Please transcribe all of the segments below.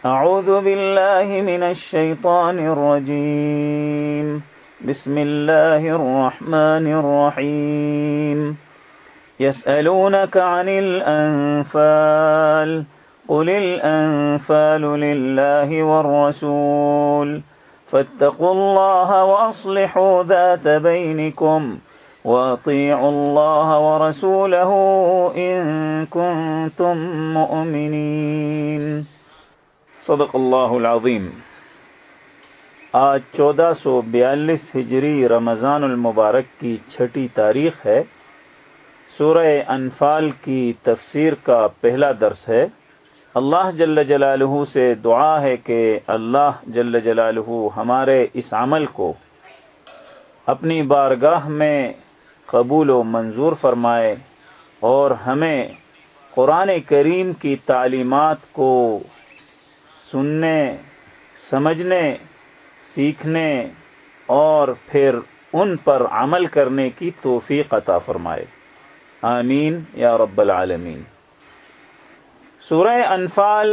اعوذ باللہ من الشیطان الرجیم بسم اللہ الرحمن الرحیم یسألونک عن الانفال قل الانفال للہ والرسول فاتقوا اللہ واصلحوا ذات بینکم وَأَطِيعُوا اللَّهَ وَرَسُولَهُ إِن كُنتُم مُؤْمِنِينَ۔ صدق اللہ العظیم۔ آج 1442 ہجری رمضان المبارک کی 6 تاریخ ہے۔ سورہ انفال کی تفسیر کا پہلا درس ہے۔ اللہ جل جلالہ سے دعا ہے کہ اللہ جل جلالہ ہمارے اس عمل کو اپنی بارگاہ میں قبول و منظور فرمائے اور ہمیں قرآن کریم کی تعلیمات کو سننے، سمجھنے، سیکھنے اور پھر ان پر عمل کرنے کی توفیق عطا فرمائے، آمین یا رب العالمین۔ سورہ انفال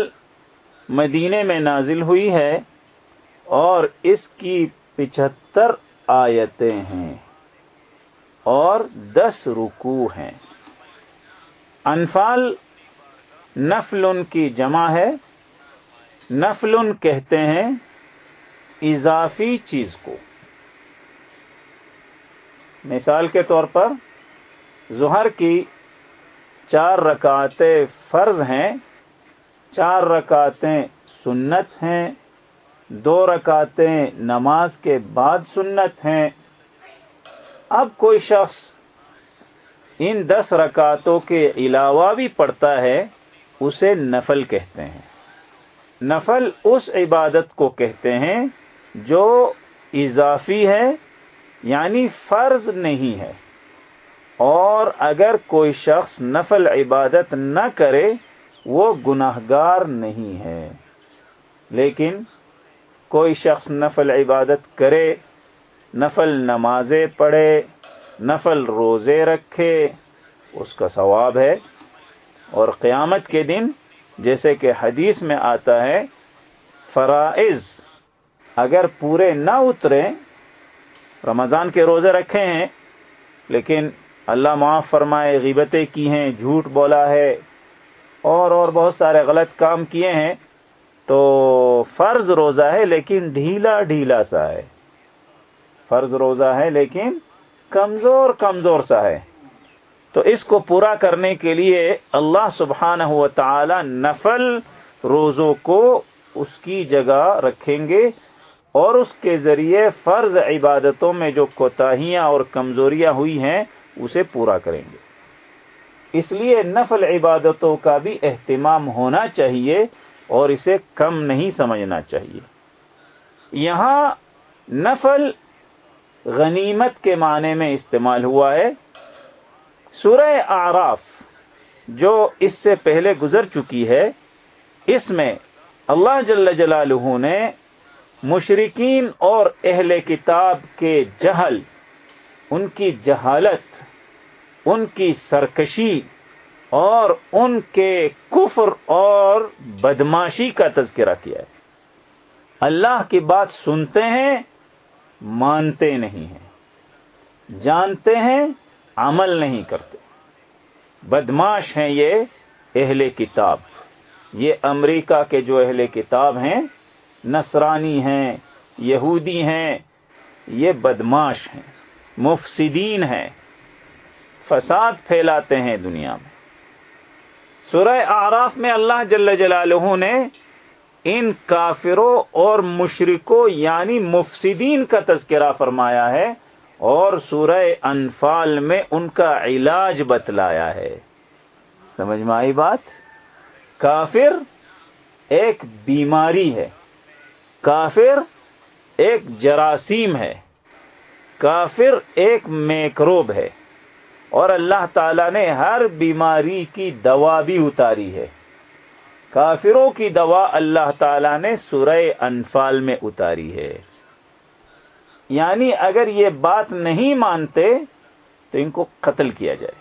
مدینے میں نازل ہوئی ہے اور اس کی 75 آیتیں ہیں اور 10 رکوع ہیں۔ انفال نفل کی جمع ہے۔ نفل کہتے ہیں اضافی چیز کو۔ مثال کے طور پر ظہر کی 4 رکعتیں فرض ہیں، 4 رکعتیں سنت ہیں، 2 رکعتیں نماز کے بعد سنت ہیں۔ اب کوئی شخص ان 10 رکعتوں کے علاوہ بھی پڑھتا ہے، اسے نفل کہتے ہیں۔ نفل اس عبادت کو کہتے ہیں جو اضافی ہے، یعنی فرض نہیں ہے، اور اگر کوئی شخص نفل عبادت نہ کرے وہ گناہگار نہیں ہے۔ لیکن کوئی شخص نفل عبادت کرے، نفل نمازیں پڑھے، نفل روزے رکھے، اس کا ثواب ہے، اور قیامت کے دن جیسے کہ حدیث میں آتا ہے فرائض اگر پورے نہ اتریں، رمضان کے روزے رکھے ہیں لیکن اللہ معاف فرمائے غیبتیں کی ہیں، جھوٹ بولا ہے اور بہت سارے غلط کام کیے ہیں، تو فرض روزہ ہے لیکن ڈھیلا سا ہے، فرض روزہ ہے لیکن کمزور سا ہے، تو اس کو پورا کرنے کے لیے اللہ سبحانہ و تعالی نفل روزوں کو اس کی جگہ رکھیں گے اور اس کے ذریعے فرض عبادتوں میں جو کوتاہیاں اور کمزوریاں ہوئی ہیں اسے پورا کریں گے۔ اس لیے نفل عبادتوں کا بھی اہتمام ہونا چاہیے اور اسے کم نہیں سمجھنا چاہیے۔ یہاں نفل غنیمت کے معنی میں استعمال ہوا ہے۔ سورہ اعراف جو اس سے پہلے گزر چکی ہے، اس میں اللہ جل جلالہ نے مشرکین اور اہل کتاب کے جہل، ان کی جہالت، ان کی سرکشی اور ان کے کفر اور بدماشی کا تذکرہ کیا ہے۔ اللہ کی بات سنتے ہیں، مانتے نہیں ہیں، جانتے ہیں، عمل نہیں کرتے۔ بدماش ہیں یہ اہل کتاب، یہ امریکہ کے جو اہل کتاب ہیں، نصرانی ہیں، یہودی ہیں، یہ بدماش ہیں، مفسدین ہیں، فساد پھیلاتے ہیں دنیا میں۔ سورہ اعراف میں اللہ جل جلالہ نے ان کافروں اور مشرکوں یعنی مفسدین کا تذکرہ فرمایا ہے اور سورہ انفال میں ان کا علاج بتلایا ہے۔ سمجھ میں آئی بات؟ کافر ایک بیماری ہے، کافر ایک جراثیم ہے، کافر ایک میکروب ہے، اور اللہ تعالیٰ نے ہر بیماری کی دوا بھی اتاری ہے۔ کافروں کی دوا اللہ تعالیٰ نے سورہ انفال میں اتاری ہے۔ یعنی اگر یہ بات نہیں مانتے تو ان کو قتل کیا جائے،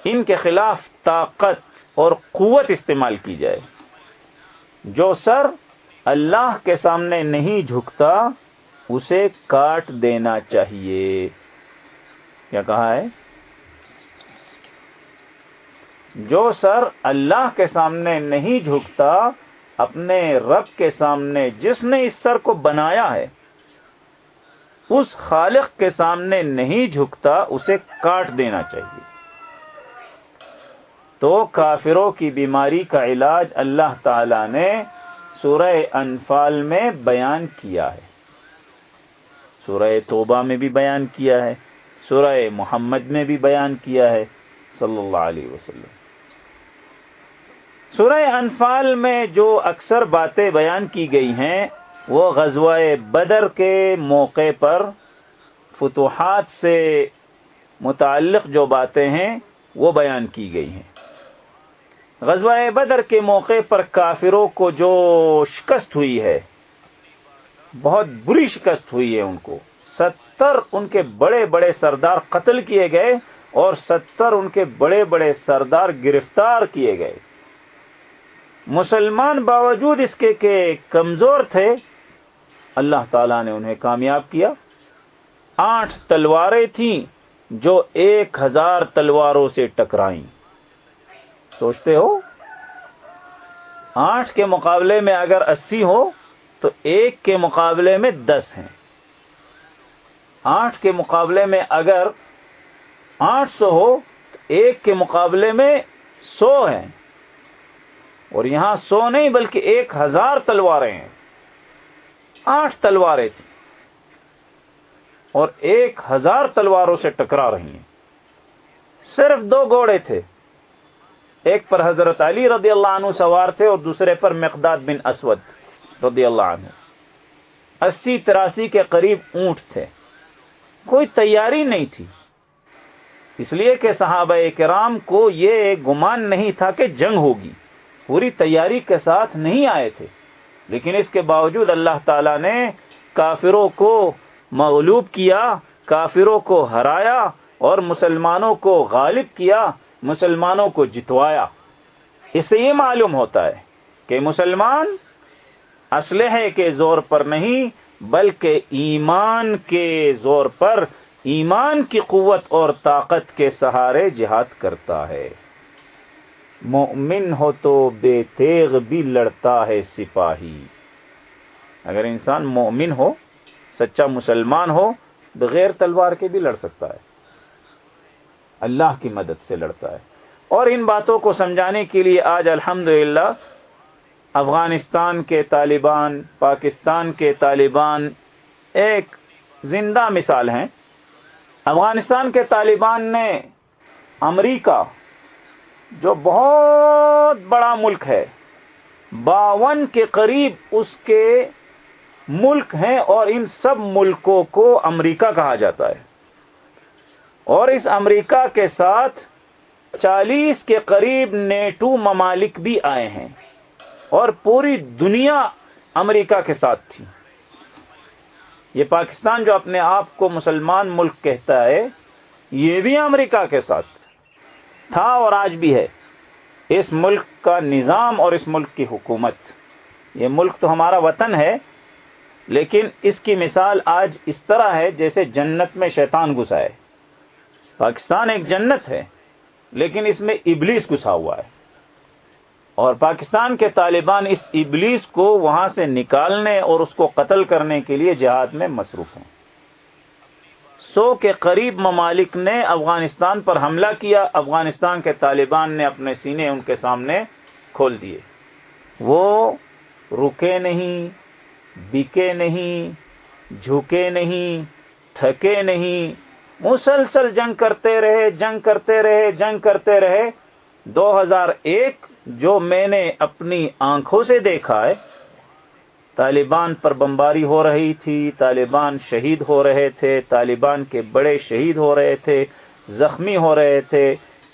ان کے خلاف طاقت اور قوت استعمال کی جائے۔ جو سر اللہ کے سامنے نہیں جھکتا اسے کاٹ دینا چاہیے. کیا کہا ہے؟ جو سر اللہ کے سامنے نہیں جھکتا اپنے رب کے سامنے جس نے اس سر کو بنایا ہے اس خالق کے سامنے نہیں جھکتا اسے کاٹ دینا چاہیے. تو کافروں کی بیماری کا علاج اللہ تعالی نے سورہ انفال میں بیان کیا ہے، سورہ توبہ میں بھی بیان کیا ہے، سورہ محمد میں بھی بیان کیا ہے صلی اللہ علیہ وسلم. سورہ انفال میں جو اکثر باتیں بیان کی گئی ہیں وہ غزوہ بدر کے موقع پر فتوحات سے متعلق جو باتیں ہیں وہ بیان کی گئی ہیں. غزوہ بدر کے موقع پر کافروں کو جو شکست ہوئی ہے، بہت بری شکست ہوئی ہے ان کو. 70 ان کے بڑے بڑے سردار قتل کیے گئے اور 70 ان کے بڑے بڑے سردار گرفتار کیے گئے. مسلمان باوجود اس کے کہ کمزور تھے اللہ تعالیٰ نے انہیں کامیاب کیا. 8 تلواریں تھیں جو 1000 تلواروں سے ٹکرائیں. سوچتے ہو 8 کے مقابلے میں اگر 80 ہو تو 1 کے مقابلے میں 10 ہیں. 8 کے مقابلے میں اگر 800 ہو تو 1 کے مقابلے میں 100 ہیں، اور یہاں 100 نہیں بلکہ 1000 تلواریں ہیں. 8 تلواریں تھیں اور 1000 تلواروں سے ٹکرا رہی ہیں. صرف 2 گھوڑے تھے، ایک پر حضرت علی رضی اللہ عنہ سوار تھے اور دوسرے پر مقداد بن اسود رضی اللہ عنہ. 80-83 کے قریب اونٹ تھے. کوئی تیاری نہیں تھی، اس لیے کہ صحابہ کرام کو یہ گمان نہیں تھا کہ جنگ ہوگی. پوری تیاری کے ساتھ نہیں آئے تھے، لیکن اس کے باوجود اللہ تعالیٰ نے کافروں کو مغلوب کیا، کافروں کو ہرایا اور مسلمانوں کو غالب کیا، مسلمانوں کو جتوایا. اس سے یہ معلوم ہوتا ہے کہ مسلمان اسلحے کے زور پر نہیں بلکہ ایمان کے زور پر، ایمان کی قوت اور طاقت کے سہارے جہاد کرتا ہے. مومن ہو تو بے تیغ بھی لڑتا ہے سپاہی. اگر انسان مومن ہو، سچا مسلمان ہو، بغیر تلوار کے بھی لڑ سکتا ہے، اللہ کی مدد سے لڑتا ہے. اور ان باتوں کو سمجھانے کے لیے آج الحمدللہ افغانستان کے طالبان، پاکستان کے طالبان ایک زندہ مثال ہیں. افغانستان کے طالبان نے امریکہ جو بہت بڑا ملک ہے، 52 کے قریب اس کے ملک ہیں اور ان سب ملکوں کو امریکہ کہا جاتا ہے، اور اس امریکہ کے ساتھ 40 کے قریب نیٹو ممالک بھی آئے ہیں اور پوری دنیا امریکہ کے ساتھ تھی. یہ پاکستان جو اپنے آپ کو مسلمان ملک کہتا ہے یہ بھی امریکہ کے ساتھ تھا اور آج بھی ہے. اس ملک کا نظام اور اس ملک کی حکومت، یہ ملک تو ہمارا وطن ہے لیکن اس کی مثال آج اس طرح ہے جیسے جنت میں شیطان گھسا ہے. پاکستان ایک جنت ہے لیکن اس میں ابلیس گھسا ہوا ہے، اور پاکستان کے طالبان اس ابلیس کو وہاں سے نکالنے اور اس کو قتل کرنے کے لیے جہاد میں مصروف ہیں. 100 کے قریب ممالک نے افغانستان پر حملہ کیا، افغانستان کے طالبان نے اپنے سینے ان کے سامنے کھول دیے. وہ رکے نہیں، بکے نہیں، جھکے نہیں، تھکے نہیں، مسلسل جنگ کرتے رہے، جنگ کرتے رہے، جنگ کرتے رہے. 2001 جو میں نے اپنی آنکھوں سے دیکھا ہے، طالبان پر بمباری ہو رہی تھی، طالبان شہید ہو رہے تھے، طالبان کے بڑے شہید ہو رہے تھے، زخمی ہو رہے تھے،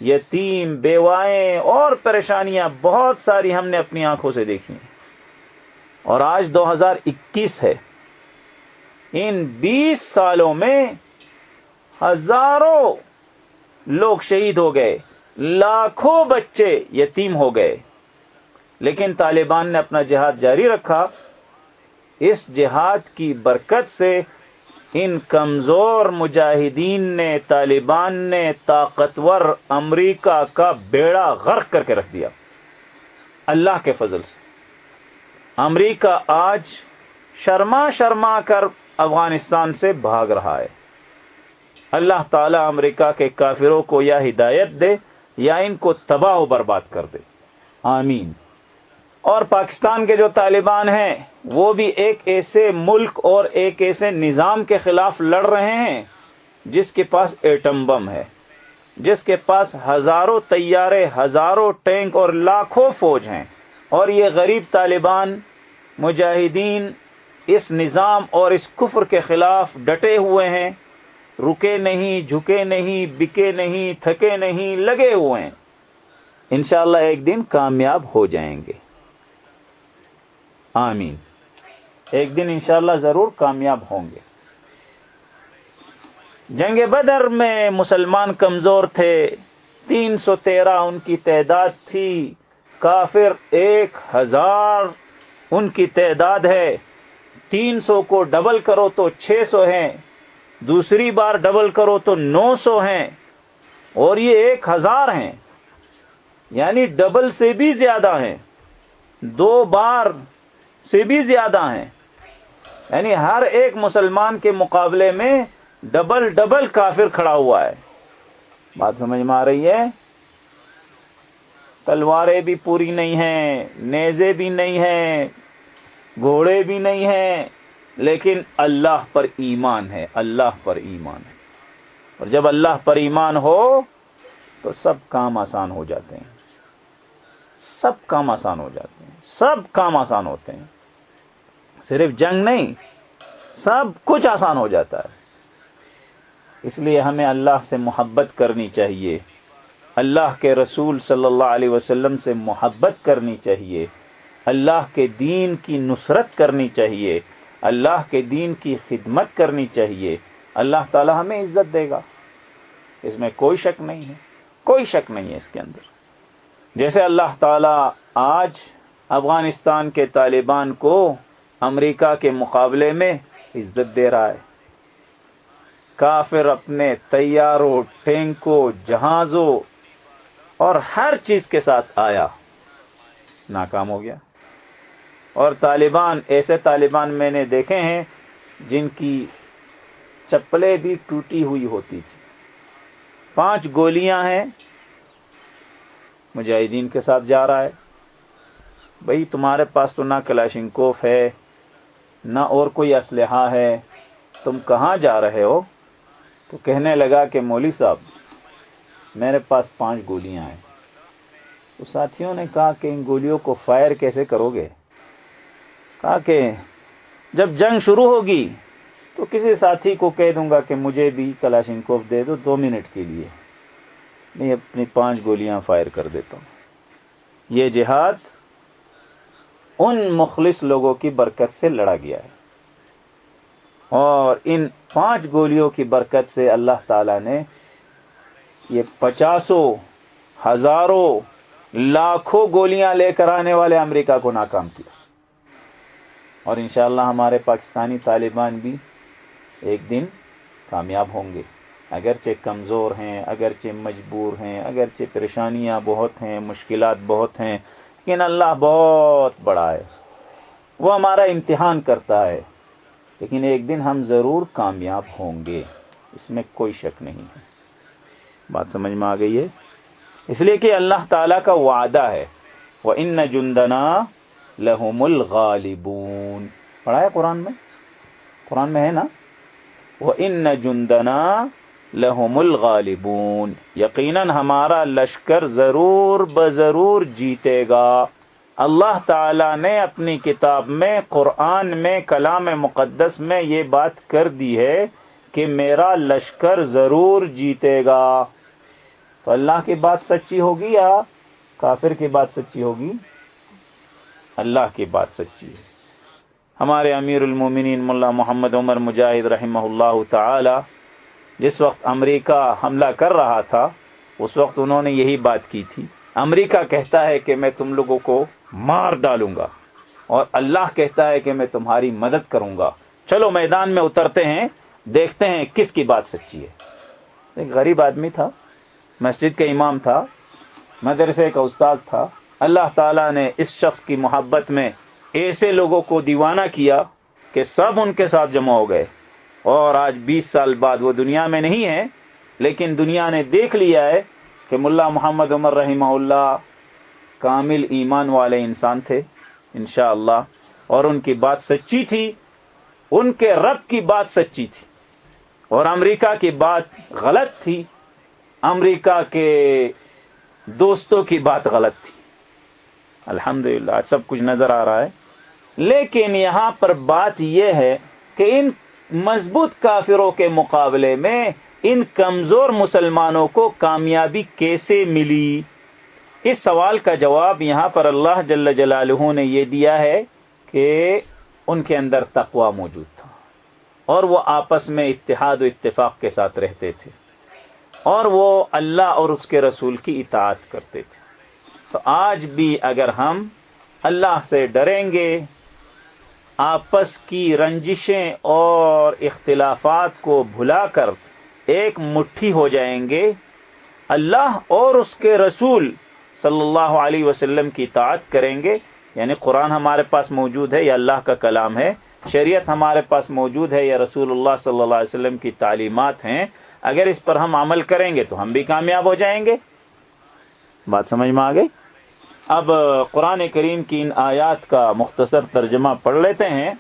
یتیم، بیوائیں اور پریشانیاں بہت ساری ہم نے اپنی آنکھوں سے دیکھی. اور آج 2021 ہے. ان 20 سالوں میں ہزاروں لوگ شہید ہو گئے، لاکھوں بچے یتیم ہو گئے. لیکن طالبان نے اپنا جہاد جاری رکھا. اس جہاد کی برکت سے ان کمزور مجاہدین نے، طالبان نے طاقتور امریکہ کا بیڑا غرق کر کے رکھ دیا. اللہ کے فضل سے امریکہ آج شرما شرما کر افغانستان سے بھاگ رہا ہے. اللہ تعالیٰ امریکہ کے کافروں کو یا ہدایت دے یا ان کو تباہ و برباد کر دے، آمین. اور پاکستان کے جو طالبان ہیں وہ بھی ایک ایسے ملک اور ایک ایسے نظام کے خلاف لڑ رہے ہیں جس کے پاس ایٹم بم ہے، جس کے پاس ہزاروں طیارے، ہزاروں ٹینک اور لاکھوں فوج ہیں. اور یہ غریب طالبان مجاہدین اس نظام اور اس کفر کے خلاف ڈٹے ہوئے ہیں، رکے نہیں، جھکے نہیں، بکے نہیں، تھکے نہیں، لگے ہوئے ہیں. انشاءاللہ ایک دن کامیاب ہو جائیں گے، آمین. ایک دن انشاءاللہ ضرور کامیاب ہوں گے. جنگ بدر میں مسلمان کمزور تھے، 313 ان کی تعداد تھی، کافر 1000 ان کی تعداد ہے. 300 کو ڈبل کرو تو 600 ہیں، دوسری بار ڈبل کرو تو 900 ہیں، اور یہ 1000 ہیں، یعنی ڈبل سے بھی زیادہ ہیں، 2 بار سے بھی زیادہ ہیں. یعنی ہر ایک مسلمان کے مقابلے میں ڈبل ڈبل کافر کھڑا ہوا ہے. بات سمجھ میں آ رہی ہے؟ تلواریں بھی پوری نہیں ہیں، نیزے بھی نہیں ہیں، گھوڑے بھی نہیں ہیں، لیکن اللہ پر ایمان ہے، اللہ پر ایمان ہے. اور جب اللہ پر ایمان ہو تو سب کام آسان ہو جاتے ہیں، سب کام آسان ہو جاتے ہیں، سب کام آسان ہوتے ہیں. صرف جنگ نہیں، سب کچھ آسان ہو جاتا ہے. اس لیے ہمیں اللہ سے محبت کرنی چاہیے، اللہ کے رسول صلی اللہ علیہ وسلم سے محبت کرنی چاہیے، اللہ کے دین کی نصرت کرنی چاہیے، اللہ کے دین کی خدمت کرنی چاہیے. اللہ تعالی ہمیں عزت دے گا، اس میں کوئی شک نہیں ہے، کوئی شک نہیں ہے اس کے اندر. جیسے اللہ تعالی آج افغانستان کے طالبان کو امریکہ کے مقابلے میں عزت دے رہا ہے. کافر اپنے طیاروں، ٹینکوں، جہازوں اور ہر چیز کے ساتھ آیا، ناکام ہو گیا. اور طالبان، ایسے طالبان میں نے دیکھے ہیں جن کی چپلیں بھی ٹوٹی ہوئی ہوتی تھی. 5 گولیاں ہیں، مجاہدین کے ساتھ جا رہا ہے. بھئی تمہارے پاس تو نہ کلاشنکوف ہے، نہ اور کوئی اسلحہ ہے، تم کہاں جا رہے ہو؟ تو کہنے لگا کہ مولوی صاحب میرے پاس 5 گولیاں ہیں. تو ساتھیوں نے کہا کہ ان گولیوں کو فائر کیسے کرو گے؟ کہا کہ جب جنگ شروع ہوگی تو کسی ساتھی کو کہہ دوں گا کہ مجھے بھی کلاشنکوف دے دو 2 منٹ کے لیے، میں اپنی 5 گولیاں فائر کر دیتا ہوں. یہ جہاد ان مخلص لوگوں کی برکت سے لڑا گیا ہے، اور ان 5 گولیوں کی برکت سے اللہ تعالیٰ نے یہ 50 ہزاروں لاکھوں گولیاں لے کر آنے والے امریکہ کو ناکام کیا. اور انشاءاللہ ہمارے پاکستانی طالبان بھی ایک دن کامیاب ہوں گے، اگرچہ کمزور ہیں، اگرچہ مجبور ہیں، اگرچہ پریشانیاں بہت ہیں، مشکلات بہت ہیں، لیکن اللہ بہت بڑا ہے، وہ ہمارا امتحان کرتا ہے. لیکن ایک دن ہم ضرور کامیاب ہوں گے، اس میں کوئی شک نہیں ہے. بات سمجھ میں آ گئی ہے؟ اس لیے کہ اللہ تعالیٰ کا وعدہ ہے، وَإِنَّ جُنْدَنَا لَهُمُ الْغَالِبُونَ. پڑھا ہے قرآن میں؟ قرآن میں ہے نا؟ وَإِنَّ جُنْدَنَا لَهُمُ الْغَالِبُونَ. یقیناً ہمارا لشکر ضرور بضرور جیتے گا. اللہ تعالیٰ نے اپنی کتاب میں، قرآن میں، کلام مقدس میں یہ بات کر دی ہے کہ میرا لشکر ضرور جیتے گا. تو اللہ کی بات سچی ہوگی یا کافر کی بات سچی ہوگی؟ اللہ کی بات سچی ہے. ہمارے امیر المومنین ملا محمد عمر مجاہد رحمہ اللہ تعالی جس وقت امریکہ حملہ کر رہا تھا، اس وقت انہوں نے یہی بات کی تھی امریکہ کہتا ہے کہ میں تم لوگوں کو مار ڈالوں گا، اور اللہ کہتا ہے کہ میں تمہاری مدد کروں گا۔ چلو میدان میں اترتے ہیں، دیکھتے ہیں کس کی بات سچی ہے۔ ایک غریب آدمی تھا، مسجد کا امام تھا، مدرسے کا استاد تھا۔ اللہ تعالیٰ نے اس شخص کی محبت میں ایسے لوگوں کو دیوانہ کیا کہ سب ان کے ساتھ جمع ہو گئے، اور آج 20 سال بعد وہ دنیا میں نہیں ہے، لیکن دنیا نے دیکھ لیا ہے کہ ملا محمد عمر رحمہ اللہ کامل ایمان والے انسان تھے انشاءاللہ، اور ان کی بات سچی تھی، ان کے رب کی بات سچی تھی، اور امریکہ کی بات غلط تھی، امریکہ کے دوستوں کی بات غلط تھی۔ الحمدللہ آج سب کچھ نظر آ رہا ہے۔ لیکن یہاں پر بات یہ ہے کہ ان مضبوط کافروں کے مقابلے میں ان کمزور مسلمانوں کو کامیابی کیسے ملی؟ اس سوال کا جواب یہاں پر اللہ جل جلالہ نے یہ دیا ہے کہ ان کے اندر تقوی موجود تھا، اور وہ آپس میں اتحاد و اتفاق کے ساتھ رہتے تھے، اور وہ اللہ اور اس کے رسول کی اطاعت کرتے تھے۔ تو آج بھی اگر ہم اللہ سے ڈریں گے، آپس کی رنجشیں اور اختلافات کو بھلا کر ایک مٹھی ہو جائیں گے، اللہ اور اس کے رسول صلی اللہ علیہ وسلم کی اطاعت کریں گے، یعنی قرآن ہمارے پاس موجود ہے، یہ اللہ کا کلام ہے، شریعت ہمارے پاس موجود ہے، یا رسول اللہ صلی اللہ علیہ وسلم کی تعلیمات ہیں، اگر اس پر ہم عمل کریں گے تو ہم بھی کامیاب ہو جائیں گے۔ بات سمجھ میں آ گئی؟ اب قرآن کریم کی ان آیات کا مختصر ترجمہ پڑھ لیتے ہیں۔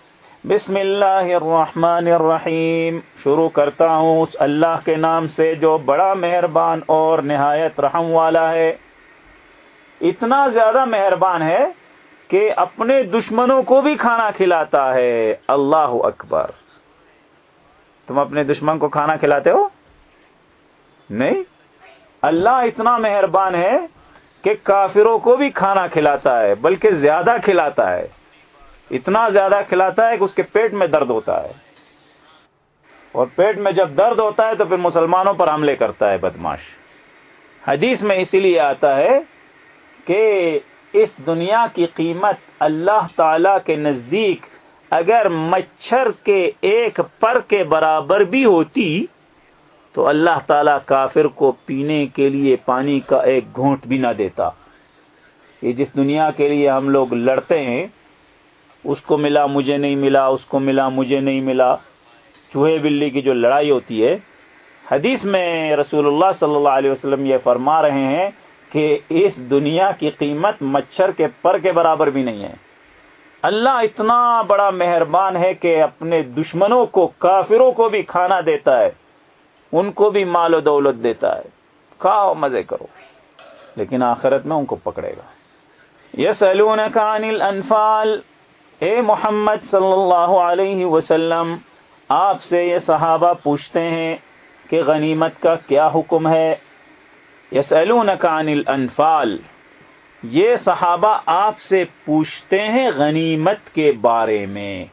بسم اللہ الرحمن الرحیم، شروع کرتا ہوں اس اللہ کے نام سے جو بڑا مہربان اور نہایت رحم والا ہے۔ اتنا زیادہ مہربان ہے کہ اپنے دشمنوں کو بھی کھانا کھلاتا ہے۔ اللہ اکبر! تم اپنے دشمن کو کھانا کھلاتے ہو؟ نہیں، اللہ اتنا مہربان ہے کہ کافروں کو بھی کھانا کھلاتا ہے، بلکہ زیادہ کھلاتا ہے، اتنا زیادہ کھلاتا ہے کہ اس کے پیٹ میں درد ہوتا ہے، اور پیٹ میں جب درد ہوتا ہے تو پھر مسلمانوں پر حملے کرتا ہے بدماش۔ حدیث میں اسی لیے آتا ہے کہ اس دنیا کی قیمت اللہ تعالی کے نزدیک اگر مچھر کے ایک پر کے برابر بھی ہوتی تو اللہ تعالیٰ کافر کو پینے کے لیے پانی کا ایک گھونٹ بھی نہ دیتا۔ یہ جس دنیا کے لیے ہم لوگ لڑتے ہیں، اس کو ملا مجھے نہیں ملا، اس کو ملا مجھے نہیں ملا، چوہے بلی کی جو لڑائی ہوتی ہے، حدیث میں رسول اللہ صلی اللہ علیہ وسلم یہ فرما رہے ہیں کہ اس دنیا کی قیمت مچھر کے پر کے برابر بھی نہیں ہے۔ اللہ اتنا بڑا مہربان ہے کہ اپنے دشمنوں کو، کافروں کو بھی کھانا دیتا ہے، ان کو بھی مال و دولت دیتا ہے، کھاؤ مزے کرو، لیکن آخرت میں ان کو پکڑے گا۔ یسألونک عن الانفال، اے محمد صلی اللہ علیہ وسلم، آپ سے یہ صحابہ پوچھتے ہیں کہ غنیمت کا کیا حکم ہے۔ یسألونک عن الانفال، یہ صحابہ آپ سے پوچھتے ہیں غنیمت کے بارے میں۔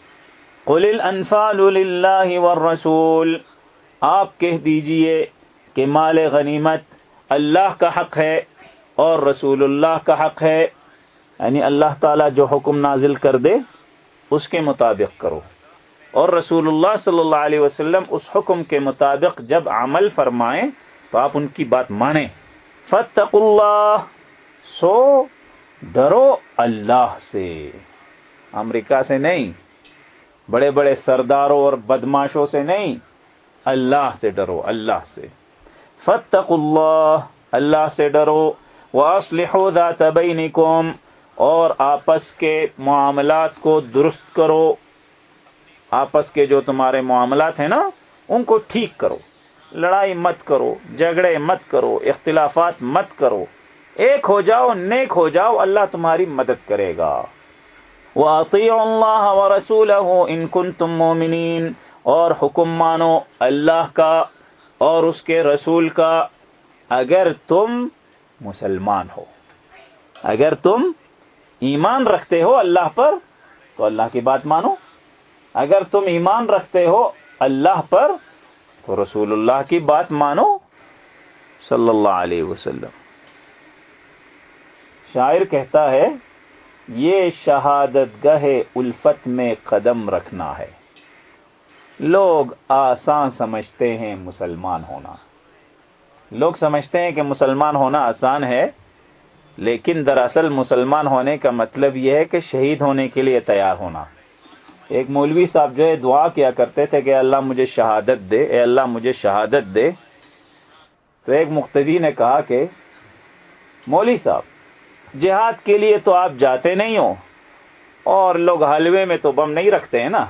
قل الانفال للہ والرسول، آپ کہہ دیجئے کہ مال غنیمت اللہ کا حق ہے اور رسول اللہ کا حق ہے، یعنی اللہ تعالیٰ جو حکم نازل کر دے اس کے مطابق کرو، اور رسول اللہ صلی اللہ علیہ وسلم اس حکم کے مطابق جب عمل فرمائیں تو آپ ان کی بات مانیں۔ فاتقوا اللہ، سو ڈرو اللہ سے، امریکہ سے نہیں، بڑے بڑے سرداروں اور بدماشوں سے نہیں، اللہ سے ڈرو، اللہ سے۔ فاتقوا اللہ، اللہ سے ڈرو۔ وَأَصْلِحُوا ذَاتَ بَيْنِكُمْ، اور آپس کے معاملات کو درست کرو، آپس کے جو تمہارے معاملات ہیں نا ان کو ٹھیک کرو، لڑائی مت کرو، جھگڑے مت کرو، اختلافات مت کرو، ایک ہو جاؤ، نیک ہو جاؤ، اللہ تمہاری مدد کرے گا۔ وَأَطِيعُوا اللَّهَ وَرَسُولَهُ إِن كُنتُم مُؤْمِنِينَ، اور حکم مانو اللہ کا اور اس کے رسول کا اگر تم مسلمان ہو، اگر تم ایمان رکھتے ہو اللہ پر تو اللہ کی بات مانو، اگر تم ایمان رکھتے ہو اللہ پر تو رسول اللہ کی بات مانو صلی اللہ علیہ وسلم۔ شاعر کہتا ہے یہ شہادت گاہ الفت میں قدم رکھنا ہے، لوگ آسان سمجھتے ہیں مسلمان ہونا۔ لوگ سمجھتے ہیں کہ مسلمان ہونا آسان ہے، لیکن دراصل مسلمان ہونے کا مطلب یہ ہے کہ شہید ہونے کے لیے تیار ہونا۔ ایک مولوی صاحب جو ہے دعا کیا کرتے تھے کہ اللہ مجھے شہادت دے، اے اللہ مجھے شہادت دے۔ تو ایک مقتدی نے کہا کہ مولوی صاحب جہاد کے لیے تو آپ جاتے نہیں ہو، اور لوگ حلوے میں تو بم نہیں رکھتے ہیں نا،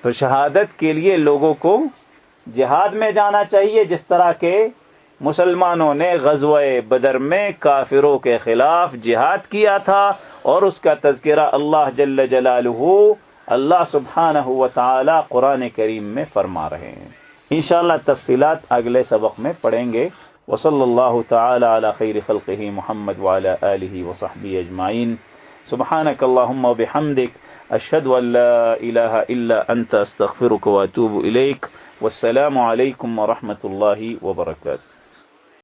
تو شہادت کے لیے لوگوں کو جہاد میں جانا چاہیے، جس طرح کے مسلمانوں نے غزوہ بدر میں کافروں کے خلاف جہاد کیا تھا، اور اس کا تذکرہ اللہ جل جلالہ، اللہ سبحانہ و تعالی قرآن کریم میں فرما رہے ہیں۔ انشاءاللہ تفصیلات اگلے سبق میں پڑھیں گے۔ وصلی اللہ تعالی علی خیر خلقہ محمد وعلی آلہ وصحبہ اجمعین۔ سبحانک اللہم وبحمدک، اشہد ان لا الہ الا انت، استغفرک واتوب الیک۔ والسلام علیکم ورحمۃ اللہ وبرکاتہ۔